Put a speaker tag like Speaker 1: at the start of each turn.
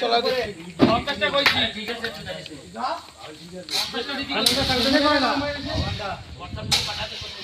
Speaker 1: চলা দেখি
Speaker 2: 50 টাকা কইছি ঠিক আছে যা 50 টাকা দিবি আমরা কালকে করে না WhatsApp এ পাঠাতে করতে